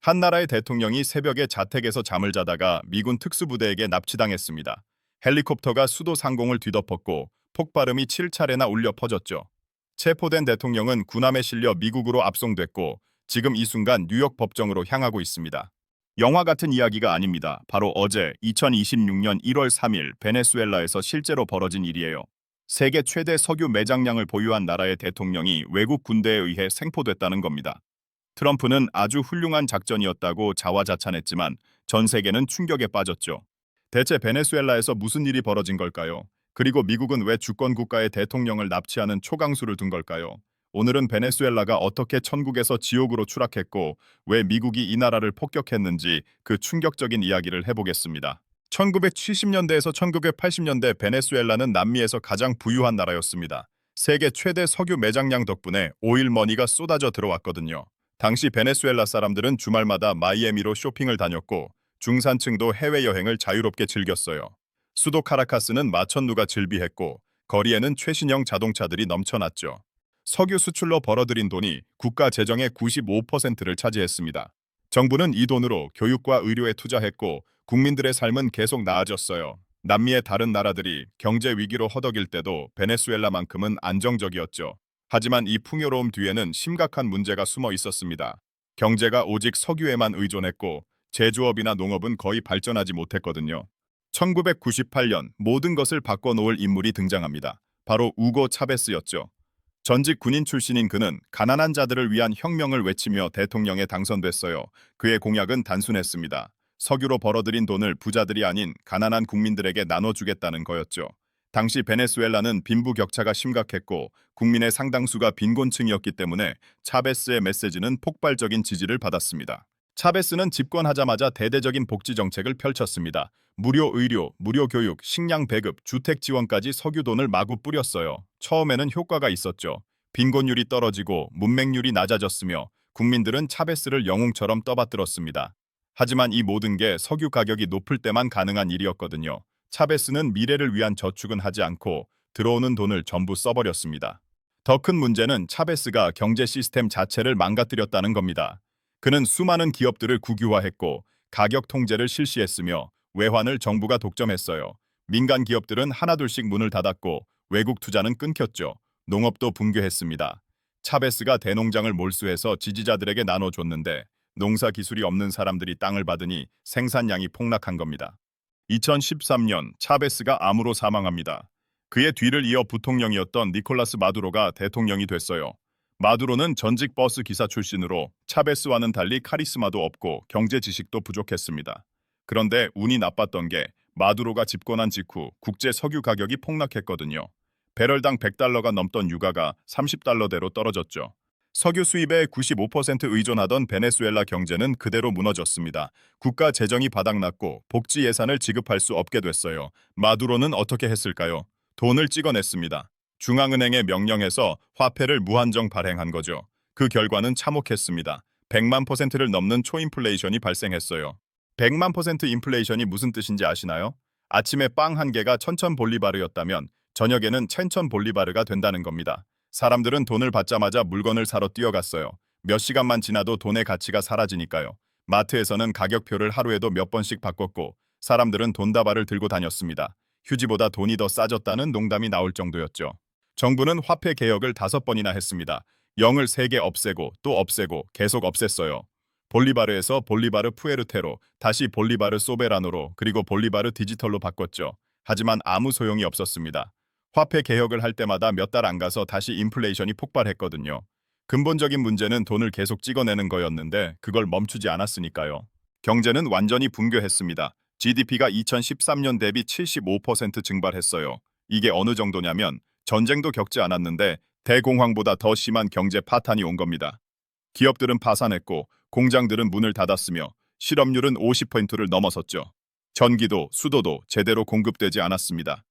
한 나라의 대통령이 새벽에 자택에서 잠을 자다가 미군 특수부대에게 납치당했습니다. 헬리콥터가 수도 상공을 뒤덮었고 폭발음이 7차례나 울려 퍼졌죠. 체포된 대통령은 군함에 실려 미국으로 압송됐고 지금 이 순간 뉴욕 법정으로 향하고 있습니다. 영화 같은 이야기가 아닙니다. 바로 어제 2026년 1월 3일 베네수엘라에서 실제로 벌어진 일이에요. 세계 최대 석유 매장량을 보유한 나라의 대통령이 외국 군대에 의해 생포됐다는 겁니다. 트럼프는 아주 훌륭한 작전이었다고 자화자찬했지만 전 세계는 충격에 빠졌죠. 대체 베네수엘라에서 무슨 일이 벌어진 걸까요? 그리고 미국은 왜 주권 국가의 대통령을 납치하는 초강수를 둔 걸까요? 오늘은 베네수엘라가 어떻게 천국에서 지옥으로 추락했고 왜 미국이 이 나라를 폭격했는지 그 충격적인 이야기를 해보겠습니다. 1970년대에서 1980년대 베네수엘라는 남미에서 가장 부유한 나라였습니다. 세계 최대 석유 매장량 덕분에 오일머니가 쏟아져 들어왔거든요. 당시 베네수엘라 사람들은 주말마다 마이애미로 쇼핑을 다녔고 중산층도 해외여행을 자유롭게 즐겼어요. 수도 카라카스는 마천루가 즐비했고 거리에는 최신형 자동차들이 넘쳐났죠. 석유 수출로 벌어들인 돈이 국가 재정의 95%를 차지했습니다. 정부는 이 돈으로 교육과 의료에 투자했고 국민들의 삶은 계속 나아졌어요. 남미의 다른 나라들이 경제 위기로 허덕일 때도 베네수엘라만큼은 안정적이었죠. 하지만 이 풍요로움 뒤에는 심각한 문제가 숨어 있었습니다. 경제가 오직 석유에만 의존했고 제조업이나 농업은 거의 발전하지 못했거든요. 1998년 모든 것을 바꿔놓을 인물이 등장합니다. 바로 우고 차베스였죠. 전직 군인 출신인 그는 가난한 자들을 위한 혁명을 외치며 대통령에 당선됐어요. 그의 공약은 단순했습니다. 석유로 벌어들인 돈을 부자들이 아닌 가난한 국민들에게 나눠주겠다는 거였죠. 당시 베네수엘라는 빈부격차가 심각했고 국민의 상당수가 빈곤층이었기 때문에 차베스의 메시지는 폭발적인 지지를 받았습니다. 차베스는 집권하자마자 대대적인 복지 정책을 펼쳤습니다. 무료 의료, 무료 교육, 식량 배급, 주택 지원까지 석유돈을 마구 뿌렸어요. 처음에는 효과가 있었죠. 빈곤율이 떨어지고 문맹률이 낮아졌으며 국민들은 차베스를 영웅처럼 떠받들었습니다. 하지만 이 모든 게 석유 가격이 높을 때만 가능한 일이었거든요. 차베스는 미래를 위한 저축은 하지 않고 들어오는 돈을 전부 써버렸습니다. 더 큰 문제는 차베스가 경제 시스템 자체를 망가뜨렸다는 겁니다. 그는 수많은 기업들을 국유화했고 가격 통제를 실시했으며 외환을 정부가 독점했어요. 민간 기업들은 하나둘씩 문을 닫았고 외국 투자는 끊겼죠. 농업도 붕괴했습니다. 차베스가 대농장을 몰수해서 지지자들에게 나눠줬는데 농사 기술이 없는 사람들이 땅을 받으니 생산량이 폭락한 겁니다. 2013년 차베스가 암으로 사망합니다. 그의 뒤를 이어 부통령이었던 니콜라스 마두로가 대통령이 됐어요. 마두로는 전직 버스 기사 출신으로 차베스와는 달리 카리스마도 없고 경제 지식도 부족했습니다. 그런데 운이 나빴던 게 마두로가 집권한 직후 국제 석유 가격이 폭락했거든요. 배럴당 100달러가 넘던 유가가 30달러대로 떨어졌죠. 석유 수입에 95% 의존하던 베네수엘라 경제는 그대로 무너졌습니다. 국가 재정이 바닥났고 복지 예산을 지급할 수 없게 됐어요. 마두로는 어떻게 했을까요? 돈을 찍어냈습니다. 중앙은행에 명령해서 화폐를 무한정 발행한 거죠. 그 결과는 참혹했습니다. 100만%를 넘는 초인플레이션이 발생했어요. 100만% 인플레이션이 무슨 뜻인지 아시나요? 아침에 빵 한 개가 1000볼리바르였다면 저녁에는 1000볼리바르가 된다는 겁니다. 사람들은 돈을 받자마자 물건을 사러 뛰어갔어요. 몇 시간만 지나도 돈의 가치가 사라지니까요. 마트에서는 가격표를 하루에도 몇 번씩 바꿨고 사람들은 돈다발을 들고 다녔습니다. 휴지보다 돈이 더 싸졌다는 농담이 나올 정도였죠. 정부는 화폐 개혁을 5번이나 했습니다. 0을 3개 없애고 또 없애고 계속 없앴어요. 볼리바르에서 볼리바르 푸에르테로, 다시 볼리바르 소베라노로, 그리고 볼리바르 디지털로 바꿨죠. 하지만 아무 소용이 없었습니다. 화폐 개혁을 할 때마다 몇 달 안 가서 다시 인플레이션이 폭발했거든요. 근본적인 문제는 돈을 계속 찍어내는 거였는데 그걸 멈추지 않았으니까요. 경제는 완전히 붕괴했습니다. GDP가 2013년 대비 75% 증발했어요. 이게 어느 정도냐면 전쟁도 겪지 않았는데 대공황보다 더 심한 경제 파탄이 온 겁니다. 기업들은 파산했고 공장들은 문을 닫았으며 실업률은 50%를 넘어섰죠. 전기도 수도도 제대로 공급되지 않았습니다.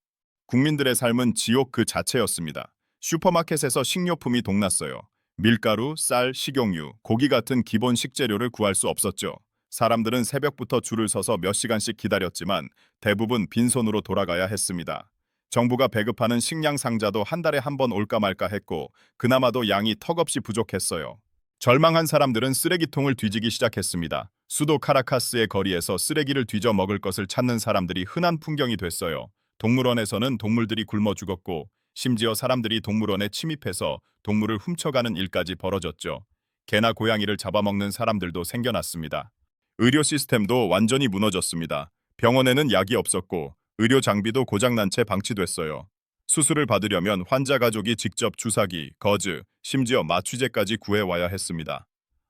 국민들의 삶은 지옥 그 자체였습니다. 슈퍼마켓에서 식료품이 동났어요. 밀가루, 쌀, 식용유, 고기 같은 기본 식재료를 구할 수 없었죠. 사람들은 새벽부터 줄을 서서 몇 시간씩 기다렸지만 대부분 빈손으로 돌아가야 했습니다. 정부가 배급하는 식량 상자도 한 달에 한 번 올까 말까 했고 그나마도 양이 턱없이 부족했어요. 절망한 사람들은 쓰레기통을 뒤지기 시작했습니다. 수도 카라카스의 거리에서 쓰레기를 뒤져 먹을 것을 찾는 사람들이 흔한 풍경이 됐어요. 동물원에서는 동물들이 굶어 죽었고, 심지어 사람들이 동물원에 침입해서 동물을 훔쳐가는 일까지 벌어졌죠. 개나 고양이를 잡아먹는 사람들도 생겨났습니다. 의료 시스템도 완전히 무너졌습니다. 병원에는 약이 없었고, 의료 장비도 고장난 채 방치됐어요. 수술을 받으려면 환자 가족이 직접 주사기, 거즈, 심지어 마취제까지 구해와야 했습니다.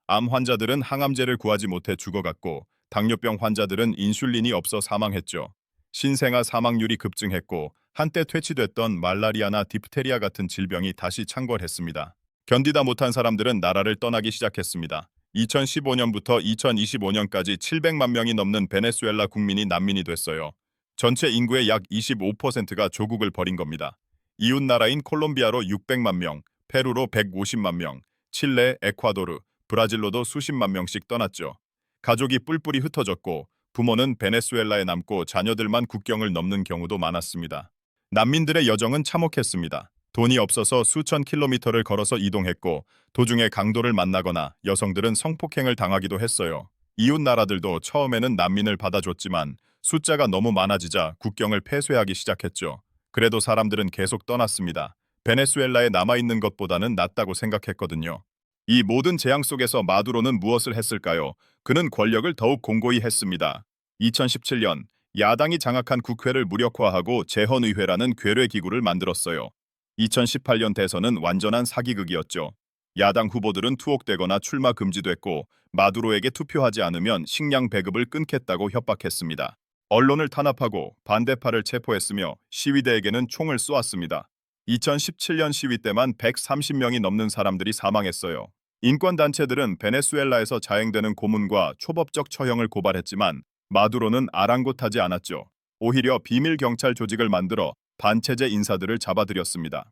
암 환자들은 항암제를 구하지 못해 죽어갔고, 당뇨병 환자들은 인슐린이 없어 사망했죠. 신생아 사망률이 급증했고, 한때 퇴치됐던 말라리아나 디프테리아 같은 질병이 다시 창궐했습니다. 견디다 못한 사람들은 나라를 떠나기 시작했습니다. 2015년부터 2025년까지 700만 명이 넘는 베네수엘라 국민이 난민이 됐어요. 전체 인구의 약 25%가 조국을 버린 겁니다. 이웃 나라인 콜롬비아로 600만 명, 페루로 150만 명, 칠레, 에콰도르, 브라질로도 수십만 명씩 떠났죠. 가족이 뿔뿔이 흩어졌고 부모는 베네수엘라에 남고 자녀들만 국경을 넘는 경우도 많았습니다. 난민들의 여정은 참혹했습니다. 돈이 없어서 수천 킬로미터를 걸어서 이동했고 도중에 강도를 만나거나 여성들은 성폭행을 당하기도 했어요. 이웃 나라들도 처음에는 난민을 받아줬지만 숫자가 너무 많아지자 국경을 폐쇄하기 시작했죠. 그래도 사람들은 계속 떠났습니다. 베네수엘라에 남아있는 것보다는 낫다고 생각했거든요. 이 모든 재앙 속에서 마두로는 무엇을 했을까요? 그는 권력을 더욱 공고히 했습니다. 2017년 야당이 장악한 국회를 무력화하고 재헌의회라는 괴뢰기구를 만들었어요. 2018년 대선은 완전한 사기극이었죠. 야당 후보들은 투옥되거나 출마 금지됐고 마두로에게 투표하지 않으면 식량 배급을 끊겠다고 협박했습니다. 언론을 탄압하고 반대파를 체포했으며 시위대에게는 총을 쏘았습니다. 2017년 시위 때만 130명이 넘는 사람들이 사망했어요. 인권단체들은 베네수엘라에서 자행되는 고문과 초법적 처형을 고발했지만 마두로는 아랑곳하지 않았죠. 오히려 비밀 경찰 조직을 만들어 반체제 인사들을 잡아들였습니다.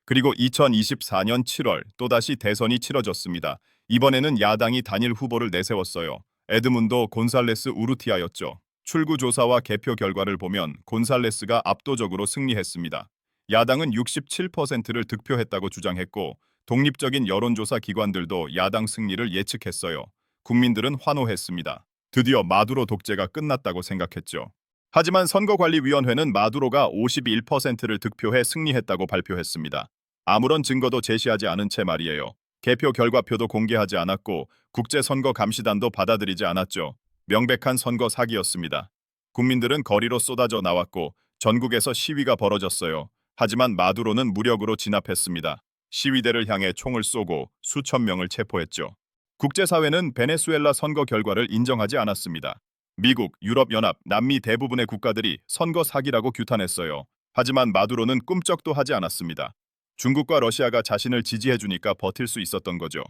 그리고 2024년 7월 또다시 대선이 치러졌습니다. 이번에는 야당이 단일 후보를 내세웠어요. 에드문도 곤살레스 우르티아였죠. 출구 조사와 개표 결과를 보면 곤살레스가 압도적으로 승리했습니다. 야당은 67%를 득표했다고 주장했고 독립적인 여론조사 기관들도 야당 승리를 예측했어요. 국민들은 환호했습니다. 드디어 마두로 독재가 끝났다고 생각했죠. 하지만 선거관리위원회는 마두로가 51%를 득표해 승리했다고 발표했습니다. 아무런 증거도 제시하지 않은 채 말이에요. 개표 결과표도 공개하지 않았고 국제선거감시단도 받아들이지 않았죠. 명백한 선거 사기였습니다. 국민들은 거리로 쏟아져 나왔고 전국에서 시위가 벌어졌어요. 하지만 마두로는 무력으로 진압했습니다. 시위대를 향해 총을 쏘고 수천 명을 체포했죠. 국제사회는 베네수엘라 선거 결과를 인정하지 않았습니다. 미국, 유럽연합, 남미 대부분의 국가들이 선거 사기라고 규탄했어요. 하지만 마두로는 꿈쩍도 하지 않았습니다. 중국과 러시아가 자신을 지지해주니까 버틸 수 있었던 거죠.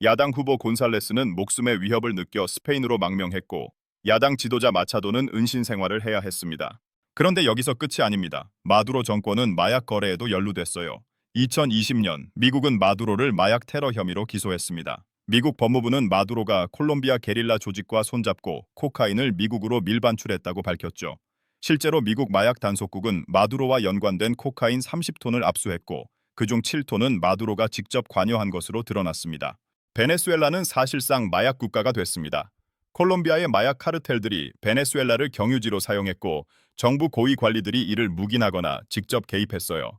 야당 후보 곤살레스는 목숨의 위협을 느껴 스페인으로 망명했고 야당 지도자 마차도는 은신 생활을 해야 했습니다. 그런데 여기서 끝이 아닙니다. 마두로 정권은 마약 거래에도 연루됐어요. 2020년 미국은 마두로를 마약 테러 혐의로 기소했습니다. 미국 법무부는 마두로가 콜롬비아 게릴라 조직과 손잡고 코카인을 미국으로 밀반출했다고 밝혔죠. 실제로 미국 마약 단속국은 마두로와 연관된 코카인 30톤을 압수했고 그중 7톤은 마두로가 직접 관여한 것으로 드러났습니다. 베네수엘라는 사실상 마약 국가가 됐습니다. 콜롬비아의 마약 카르텔들이 베네수엘라를 경유지로 사용했고 정부 고위 관리들이 이를 묵인하거나 직접 개입했어요.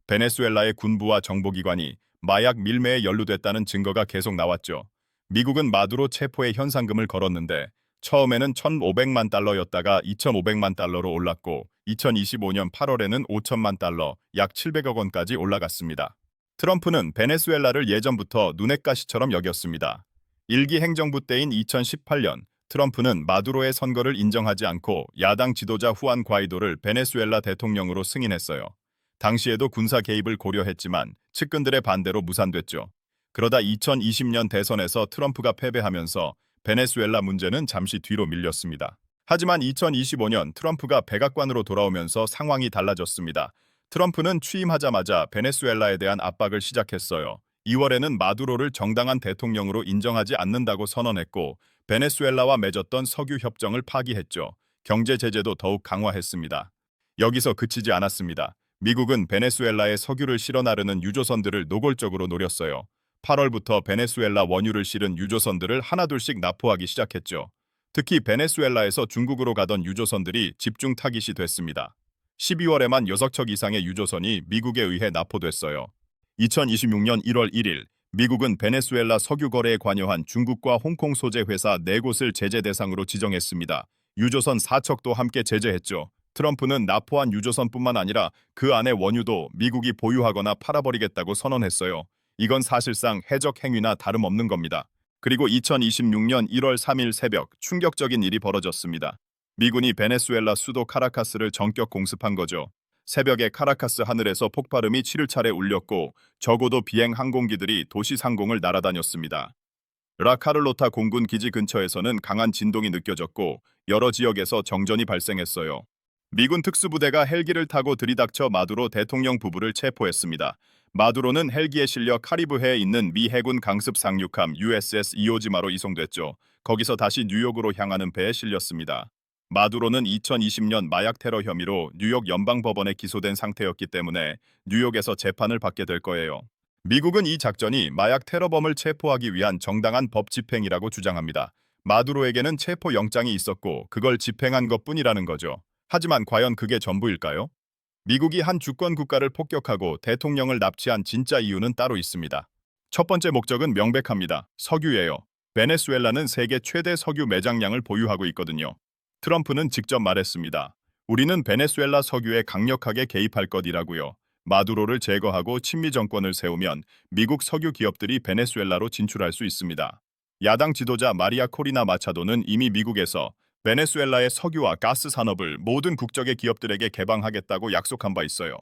베네수엘라의 군부와 정보기관이 마약 밀매에 연루됐다는 증거가 계속 나왔죠. 미국은 마두로 체포에 현상금을 걸었는데 처음에는 1,500만 달러였다가 2,500만 달러로 올랐고 2025년 8월에는 5천만 달러, 약 700억 원까지 올라갔습니다. 트럼프는 베네수엘라를 예전부터 눈엣 가시처럼 여겼습니다. 일기 행정부 때인 2018년 트럼프는 마두로의 선거를 인정하지 않고 야당 지도자 후안 과이도를 베네수엘라 대통령으로 승인했어요. 당시에도 군사 개입을 고려했지만 측근들의 반대로 무산됐죠. 그러다 2020년 대선에서 트럼프가 패배하면서 베네수엘라 문제는 잠시 뒤로 밀렸습니다. 하지만 2025년 트럼프가 백악관으로 돌아오면서 상황이 달라졌습니다. 트럼프는 취임하자마자 베네수엘라에 대한 압박을 시작했어요. 2월에는 마두로를 정당한 대통령으로 인정하지 않는다고 선언했고 베네수엘라와 맺었던 석유 협정을 파기했죠. 경제 제재도 더욱 강화했습니다. 여기서 그치지 않았습니다. 미국은 베네수엘라에 석유를 실어 나르는 유조선들을 노골적으로 노렸어요. 8월부터 베네수엘라 원유를 실은 유조선들을 하나둘씩 납포하기 시작했죠. 특히 베네수엘라에서 중국으로 가던 유조선들이 집중 타깃이 됐습니다. 12월에만 6척 이상의 유조선이 미국에 의해 납포됐어요. 2026년 1월 1일 미국은 베네수엘라 석유 거래에 관여한 중국과 홍콩 소재 회사 4곳을 제재 대상으로 지정했습니다. 유조선 4척도 함께 제재했죠. 트럼프는 납포한 유조선뿐만 아니라 그 안의 원유도 미국이 보유하거나 팔아버리겠다고 선언했어요. 이건 사실상 해적 행위나 다름없는 겁니다. 그리고 2026년 1월 3일 새벽 충격적인 일이 벌어졌습니다. 미군이 베네수엘라 수도 카라카스를 전격 공습한 거죠. 새벽에 카라카스 하늘에서 폭발음이 7차례 울렸고 적어도 비행 항공기들이 도시 상공을 날아다녔습니다. 라카를로타 공군 기지 근처에서는 강한 진동이 느껴졌고 여러 지역에서 정전이 발생했어요. 미군 특수부대가 헬기를 타고 들이닥쳐 마두로 대통령 부부를 체포했습니다. 마두로는 헬기에 실려 카리브해에 있는 미 해군 강습 상륙함 USS 이오지마로 이송됐죠. 거기서 다시 뉴욕으로 향하는 배에 실렸습니다. 마두로는 2020년 마약 테러 혐의로 뉴욕 연방법원에 기소된 상태였기 때문에 뉴욕에서 재판을 받게 될 거예요. 미국은 이 작전이 마약 테러범을 체포하기 위한 정당한 법 집행이라고 주장합니다. 마두로에게는 체포 영장이 있었고 그걸 집행한 것뿐이라는 거죠. 하지만 과연 그게 전부일까요? 미국이 한 주권 국가를 폭격하고 대통령을 납치한 진짜 이유는 따로 있습니다. 첫 번째 목적은 명백합니다. 석유예요. 베네수엘라는 세계 최대 석유 매장량을 보유하고 있거든요. 트럼프는 직접 말했습니다. 우리는 베네수엘라 석유에 강력하게 개입할 것이라고요. 마두로를 제거하고 친미 정권을 세우면 미국 석유 기업들이 베네수엘라로 진출할 수 있습니다. 야당 지도자 마리아 코리나 마차도는 이미 미국에서 베네수엘라의 석유와 가스 산업을 모든 국적의 기업들에게 개방하겠다고 약속한 바 있어요.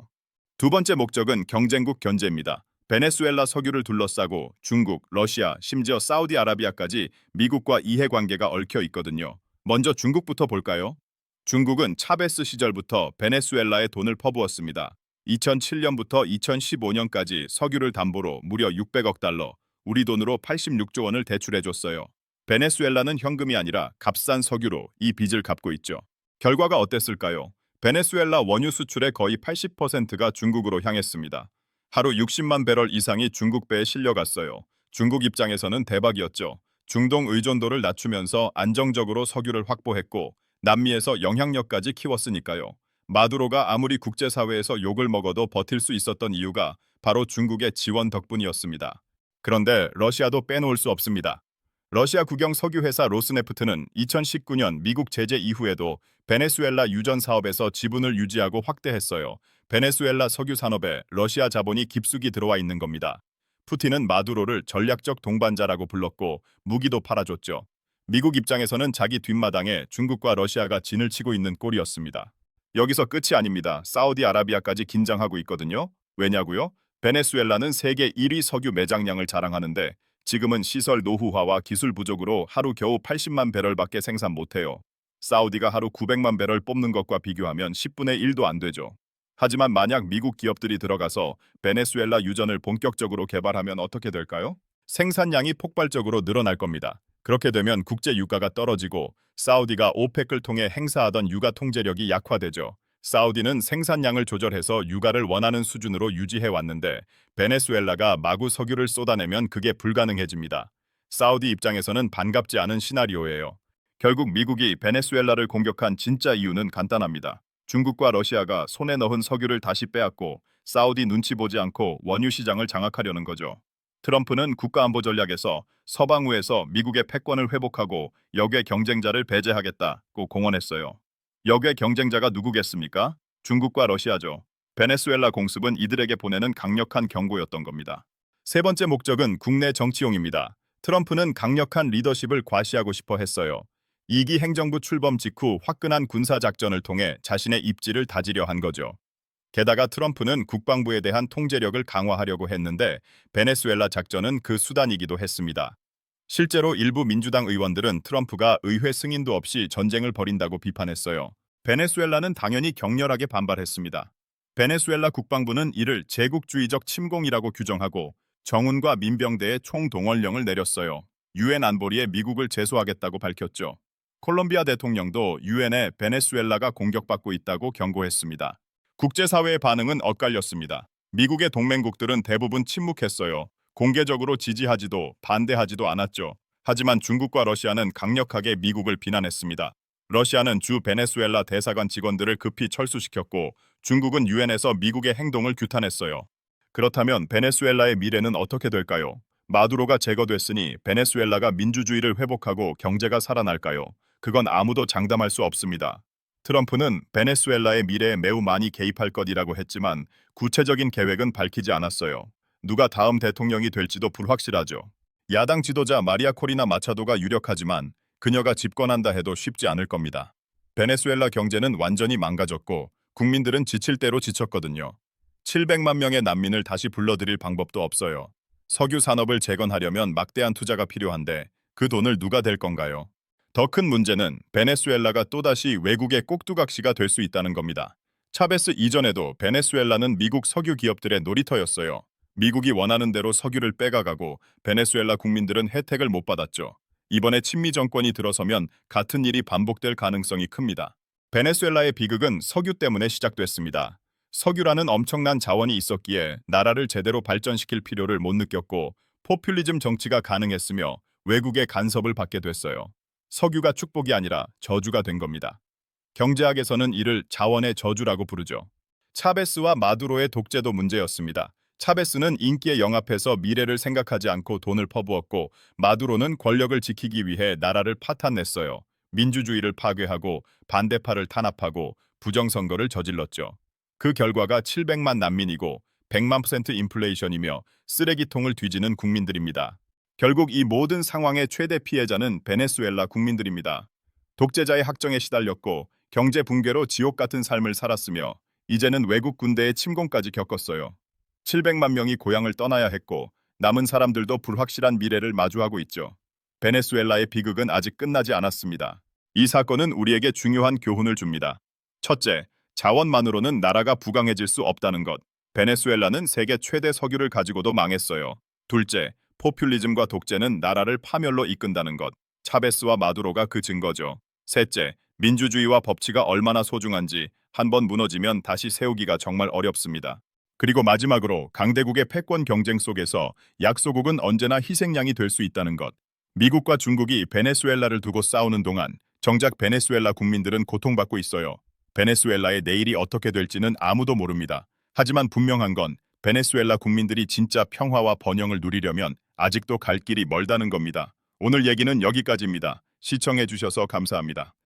두 번째 목적은 경쟁국 견제입니다. 베네수엘라 석유를 둘러싸고 중국, 러시아, 심지어 사우디아라비아까지 미국과 이해관계가 얽혀 있거든요. 먼저 중국부터 볼까요? 중국은 차베스 시절부터 베네수엘라에 돈을 퍼부었습니다. 2007년부터 2015년까지 석유를 담보로 무려 600억 달러, 우리 돈으로 86조 원을 대출해줬어요. 베네수엘라는 현금이 아니라 값싼 석유로 이 빚을 갚고 있죠. 결과가 어땠을까요? 베네수엘라 원유 수출의 거의 80%가 중국으로 향했습니다. 하루 60만 배럴 이상이 중국 배에 실려갔어요. 중국 입장에서는 대박이었죠. 중동 의존도를 낮추면서 안정적으로 석유를 확보했고 남미에서 영향력까지 키웠으니까요. 마두로가 아무리 국제사회에서 욕을 먹어도 버틸 수 있었던 이유가 바로 중국의 지원 덕분이었습니다. 그런데 러시아도 빼놓을 수 없습니다. 러시아 국영 석유회사 로스네프트는 2019년 미국 제재 이후에도 베네수엘라 유전 사업에서 지분을 유지하고 확대했어요. 베네수엘라 석유 산업에 러시아 자본이 깊숙이 들어와 있는 겁니다. 푸틴은 마두로를 전략적 동반자라고 불렀고 무기도 팔아줬죠. 미국 입장에서는 자기 뒷마당에 중국과 러시아가 진을 치고 있는 꼴이었습니다. 여기서 끝이 아닙니다. 사우디아라비아까지 긴장하고 있거든요. 왜냐고요? 베네수엘라는 세계 1위 석유 매장량을 자랑하는데 지금은 시설 노후화와 기술 부족으로 하루 겨우 80만 배럴밖에 생산 못해요. 사우디가 하루 900만 배럴 뽑는 것과 비교하면 10분의 1도 안 되죠. 하지만 만약 미국 기업들이 들어가서 베네수엘라 유전을 본격적으로 개발하면 어떻게 될까요? 생산량이 폭발적으로 늘어날 겁니다. 그렇게 되면 국제 유가가 떨어지고 사우디가 오펙을 통해 행사하던 유가 통제력이 약화되죠. 사우디는 생산량을 조절해서 유가를 원하는 수준으로 유지해 왔는데 베네수엘라가 마구 석유를 쏟아내면 그게 불가능해집니다. 사우디 입장에서는 반갑지 않은 시나리오예요. 결국 미국이 베네수엘라를 공격한 진짜 이유는 간단합니다. 중국과 러시아가 손에 넣은 석유를 다시 빼앗고 사우디 눈치 보지 않고 원유 시장을 장악하려는 거죠. 트럼프는 국가안보 전략에서 서방우에서 미국의 패권을 회복하고 역의 경쟁자를 배제하겠다고 공언했어요. 역의 경쟁자가 누구겠습니까? 중국과 러시아죠. 베네수엘라 공습은 이들에게 보내는 강력한 경고였던 겁니다. 세 번째 목적은 국내 정치용입니다. 트럼프는 강력한 리더십을 과시하고 싶어 했어요. 2기 행정부 출범 직후 화끈한 군사작전을 통해 자신의 입지를 다지려 한 거죠. 게다가 트럼프는 국방부에 대한 통제력을 강화하려고 했는데 베네수엘라 작전은 그 수단이기도 했습니다. 실제로 일부 민주당 의원들은 트럼프가 의회 승인도 없이 전쟁을 벌인다고 비판했어요. 베네수엘라는 당연히 격렬하게 반발했습니다. 베네수엘라 국방부는 이를 제국주의적 침공이라고 규정하고 정훈과 민병대에 총동원령을 내렸어요. 유엔 안보리에 미국을 제소하겠다고 밝혔죠. 콜롬비아 대통령도 유엔에 베네수엘라가 공격받고 있다고 경고했습니다. 국제사회의 반응은 엇갈렸습니다. 미국의 동맹국들은 대부분 침묵했어요. 공개적으로 지지하지도 반대하지도 않았죠. 하지만 중국과 러시아는 강력하게 미국을 비난했습니다. 러시아는 주 베네수엘라 대사관 직원들을 급히 철수시켰고 중국은 유엔에서 미국의 행동을 규탄했어요. 그렇다면 베네수엘라의 미래는 어떻게 될까요? 마두로가 제거됐으니 베네수엘라가 민주주의를 회복하고 경제가 살아날까요? 그건 아무도 장담할 수 없습니다. 트럼프는 베네수엘라의 미래에 매우 많이 개입할 것이라고 했지만 구체적인 계획은 밝히지 않았어요. 누가 다음 대통령이 될지도 불확실하죠. 야당 지도자 마리아 코리나 마차도가 유력하지만 그녀가 집권한다 해도 쉽지 않을 겁니다. 베네수엘라 경제는 완전히 망가졌고 국민들은 지칠 대로 지쳤거든요. 700만 명의 난민을 다시 불러들일 방법도 없어요. 석유 산업을 재건하려면 막대한 투자가 필요한데 그 돈을 누가 댈 건가요? 더 큰 문제는 베네수엘라가 또다시 외국의 꼭두각시가 될 수 있다는 겁니다. 차베스 이전에도 베네수엘라는 미국 석유 기업들의 놀이터였어요. 미국이 원하는 대로 석유를 빼가가고 베네수엘라 국민들은 혜택을 못 받았죠. 이번에 친미 정권이 들어서면 같은 일이 반복될 가능성이 큽니다. 베네수엘라의 비극은 석유 때문에 시작됐습니다. 석유라는 엄청난 자원이 있었기에 나라를 제대로 발전시킬 필요를 못 느꼈고 포퓰리즘 정치가 가능했으며 외국의 간섭을 받게 됐어요. 석유가 축복이 아니라 저주가 된 겁니다. 경제학에서는 이를 자원의 저주라고 부르죠. 차베스와 마두로의 독재도 문제였습니다. 차베스는 인기에 영합해서 미래를 생각하지 않고 돈을 퍼부었고 마두로는 권력을 지키기 위해 나라를 파탄냈어요. 민주주의를 파괴하고 반대파를 탄압하고 부정선거를 저질렀죠. 그 결과가 700만 난민이고 100만% 인플레이션이며 쓰레기통을 뒤지는 국민들입니다. 결국 이 모든 상황의 최대 피해자는 베네수엘라 국민들입니다. 독재자의 학정에 시달렸고 경제 붕괴로 지옥 같은 삶을 살았으며 이제는 외국 군대의 침공까지 겪었어요. 700만 명이 고향을 떠나야 했고 남은 사람들도 불확실한 미래를 마주하고 있죠. 베네수엘라의 비극은 아직 끝나지 않았습니다. 이 사건은 우리에게 중요한 교훈을 줍니다. 첫째, 자원만으로는 나라가 부강해질 수 없다는 것. 베네수엘라는 세계 최대 석유를 가지고도 망했어요. 둘째, 포퓰리즘과 독재는 나라를 파멸로 이끈다는 것. 차베스와 마두로가 그 증거죠. 셋째, 민주주의와 법치가 얼마나 소중한지 한번 무너지면 다시 세우기가 정말 어렵습니다. 그리고 마지막으로 강대국의 패권 경쟁 속에서 약소국은 언제나 희생양이 될 수 있다는 것. 미국과 중국이 베네수엘라를 두고 싸우는 동안 정작 베네수엘라 국민들은 고통받고 있어요. 베네수엘라의 내일이 어떻게 될지는 아무도 모릅니다. 하지만 분명한 건 베네수엘라 국민들이 진짜 평화와 번영을 누리려면 아직도 갈 길이 멀다는 겁니다. 오늘 얘기는 여기까지입니다. 시청해 주셔서 감사합니다.